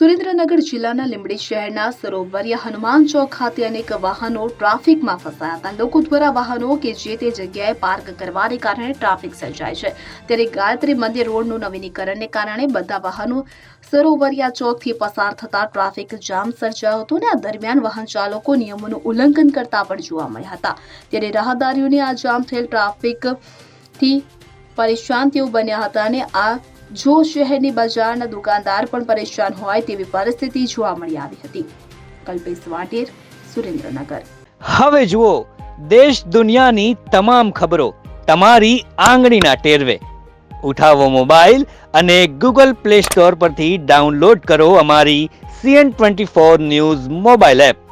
સુરેન્દ્રનગર જિલ્લાના લીંબડી શહેરના સરોવરિયા હનુમાન ચોક ખાતે અનેક વાહનો ટ્રાફિકમાં ફસાયા હતા। લોકો દ્વારા વાહનો કે જે તે જગ્યાએ પાર્ક કરવાને કારણે ટ્રાફિક સર્જાય છે। ત્યારે ગાયત્રી મંદિર રોડનું નવીનીકરણને કારણે બધા વાહનો સરોવરિયા ચોકથી પસાર થતા ટ્રાફિક જામ સર્જાયો હતો અને આ દરમિયાન વાહન ચાલકો નિયમોનું ઉલ્લંઘન કરતા પણ જોવા મળ્યા હતા। ત્યારે રાહદારીઓને આ જામ થયેલ ટ્રાફિકથી પરેશાન તેઓ બન્યા હતા અને આ જો શહેરની બજારના દુકાનદાર પણ પરેશાન હોય તેવી પરિસ્થિતિ જોવા મળી આવી હતી। કલ્પેશ વાટેર, સુરેન્દ્રનગર। હવે જુઓ દેશ દુનિયાની તમામ ખબરો તમારી આંગળીના ટેરવે। ઉઠાવો મોબાઈલ અને ગૂગલ પ્લે સ્ટોર પરથી ડાઉનલોડ કરો અમારી CN24 ન્યૂઝ મોબાઈલ એપ।